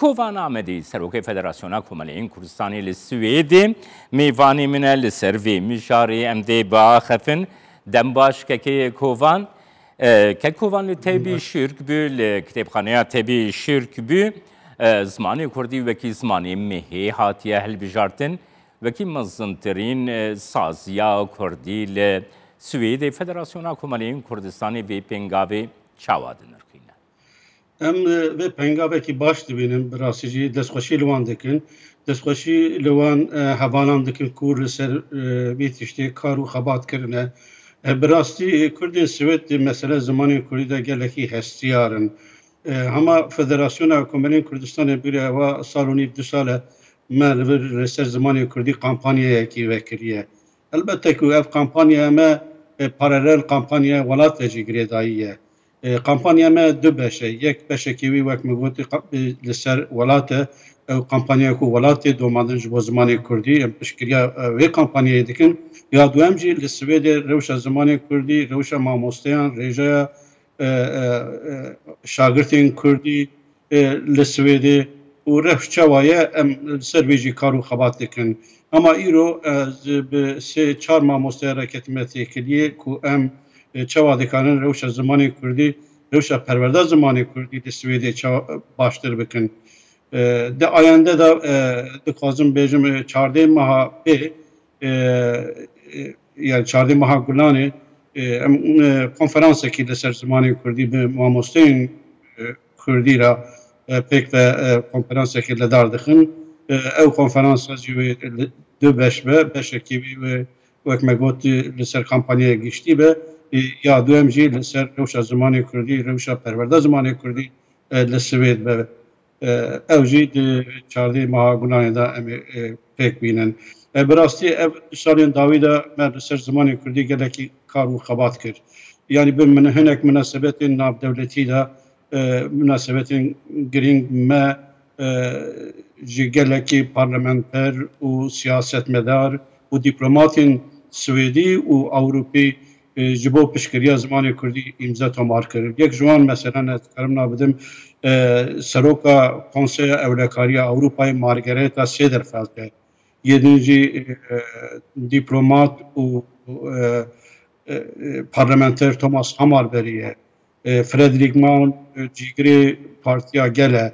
کوvan Amedî Serokê Federasyona Komeleyên Kurdistanê li Swêdê mêvanê min e li ser vê mijarê em dê biaxefin dem baş kekeyê kovan kek kovan li tevbî şirk bû li kitêbxaneya tevbî şirk bû zimanê Kurdî wekî zimanê mehê hatiye hilbijartin wekî mezintirîn saziya Kurdî li Swêdê Federasyona Komeleyên Kurdistanê vê pêngavê çawa dinirxîne. Em vê pengavekî baş dibînin bi rastî jî destxweşî li wan dikin. Destxweşî li wan hevalan dikin ku li ser vê tiştê kar û xebat kirine. Bi rastî Kurdên Swêd mesele zimanê Kurdî de gelekî hestiyar in. Hema Federasyona Komeleyên Kurdistanê bûre hewa sal û nîv 2 sal e me li vir li ser zimanê Kurdî kampanyayekî vekiriye. Elbette ku ev kampanya me paralel kampanya welatê jî girêdayî ye. Kampanya me du beş e. Yek beşekî wî wek min gotî li ser welatê ew kampanya ku welatê domandin ji bo zimanê Kurdî em piştgiriya wê kampanyayê dikin. Ya duhem jî li Swêdê rewşa zimanê Kurdî, rewşa mamosteyan, rêjeya şagirtên Kurdî li Swêdê û rewş çawa ye em li ser wê jî kar û xebat dikin. Ama îro bi sê çar mamosteya reketime têkiliye ku em çawa dikanin rewşa zimanê Kurdî, rewşa perwerda zimanê Kurdî li Swêdê baştir bikin. Di ayende de dixwazim bêjim çardê meha pê yani çardê meha Gulanê em konferansekî li ser zimanê Kurdî bi mamosteyên Kurdî ra pêk ve konferansekî li dar dixin. Ew konferansa jî wê du beş be, beşekî wî wek me gotî li ser kampanyaya giştî be. Ya duhem jî li ser rewşa zimanê Kurdî, rewşa perwerda zimanê Kurdî li Swêd be. Ew jî di çardê meha Gulanê de em pêk bînin. Bi rastî ev salên dawî de me li ser zimanê Kurdî gelekî kar û xebat kir. Yani bi min hinek münasebetên navdewletî de münasebetên girîng me ji gelekî parlamenter û siyasetmedar û dîplomatên Swêdî û Ewropî ji bo piştgiriya zimanê Kurdî îmza tomar kirin. Yek ji wan mesela ne dikarim nabidim Seroka Konseya Ewlekariya Ewropayê Margareta Sederfeld e. Yedinci diplomat û parlamenter Thomas Hammarberg e. Fredrik Malm cîgirê Partiya Gele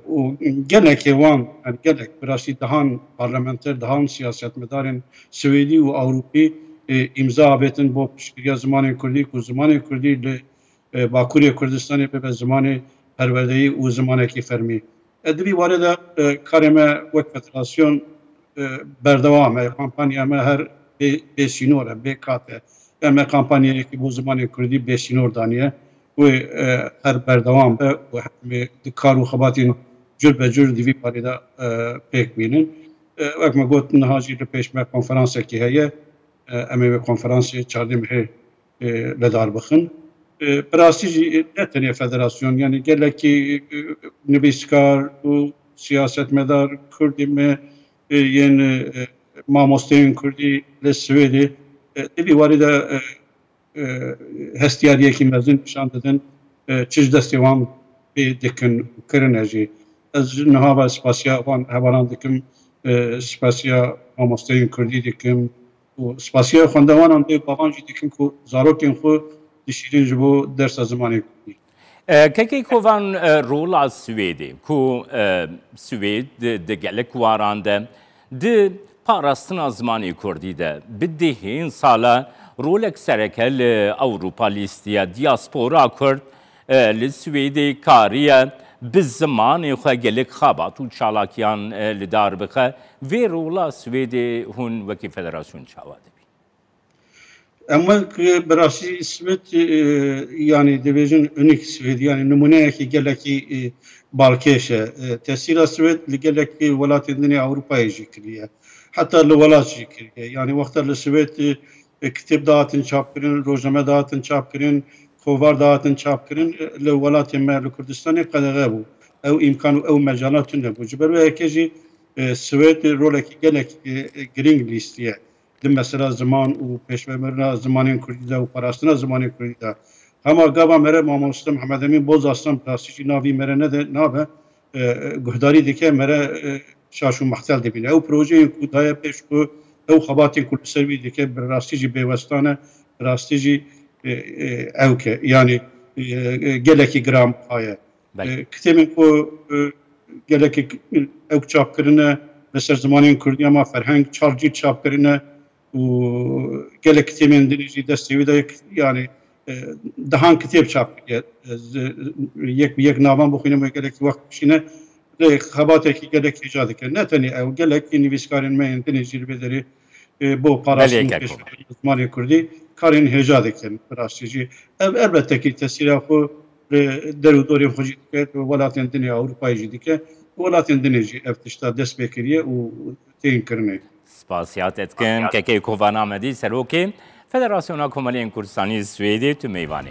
û gelekê wan gelek bi rastî dihan parlamenter dihan siyasetmedarên Swêdî û Ewropî îmza avêtin bo piştgiriya zimanê Kurdî ku zimanê Kurdî li Bakurê Kurdistanê bibe zimanê perwerdeyî û zimanekî fermî. Di vî warê de karê me wek federasyon berdewam e. Kampanya me her bêsînor e, bêkat e. Em kampanyayekî bo zimanê Kurdî bêsînor daniye. Wê her berdewam be û di kar û xebatên cür be cür di vî parê de pêk bînin. Wek me got niha jî li pêş me konferansekî heye. Em ê vê konferansê çardê mehê li dar bixin. Bi rastî jî ne tenê federasyon yani gelekî nivîskar û siyasetmedar Kurdî me yên mamosteyên Kurdî li Swêdê di vî warê de hestiyariyekî mezin nişan didin çi ji destê wan pê dikin kirine jî. Ez ji niha ve spasiya wan hevalan dikim, spasiya mamosteyên Kurdî dikim û spasiya xwendewanan dê bavan jî dikim ku zarokên xwe dişîrin ji bo dersa zimanê Kurdî. Kekê kovan rola Swêdê ku Swêd di gelek waran de di parastina zimanê Kurdî de bi dihên sala rolek sereke li Ewropa lîstiya diaspora Kurd li Swêdê kariye bi zimanê xwe gelek xebat û çalakiyan li dar bixe. Vê rola Swêdê hûn wekî federasyon çawa dibî? Em wek bi rastî Swêd yani dibêjin unîk Swêd yani numuneyekî gelekî balkêş e. Tesîra Swêd li gelekî welatên dinê Ewropayê jî kiriye. Heta li welat jî kiriye. Yani wexta li Swêd kitêb dahatin çapkirin, rojname dahatin çapkirin, kovar dahatin çapkirin li welatên me li Kurdistanê qedexe bû. Ew îmkan û ew mecalat tune bû. Ji ber wê heke jî Swêd rolekî gelek girîng lîstiye. Di mesela ziman û pêşvemirina zimanên Kurdî de û parastina zimanê Kurdî de. Hema gava mere mamoste Mehmed Emîn Boz aslan plastikî navî mere nabe گهداری دیکه مره شاشو محتل دبینه او پروژه کودای پیش کو او خباتی کل سروی دیکه براستی جی بیوستانه براستی جی او که یعنی گلکی گرام پایه کتیمین کو گلکی او چاپ کرنه لسر زمانی کردی اما فرهنگ چارجی چاپ کرنه و گلک کتیمین دنیجی دستیوی دا یعنی دهان کتاب چاپ یک نامه بخونیم و گلک وقت بشینه خباته که گلک ایجاد کرد نه تنی او گلک نویسکارین من دنیجی بداری بو پاراستون کشور زمانی کردی کارین ایجاد کرد پراسیجی البته که تاثیر خو در و دوری خوشی کرد و ولایت‌های دنیا اروپایی جدی که ولایت‌های دنیجی افتشتا دست بکریه و تین کرنه. سپاسیات اتکن که کوان آمدی سروکی فدراسیون کمالین کردستانی سوئدی تو میوانی.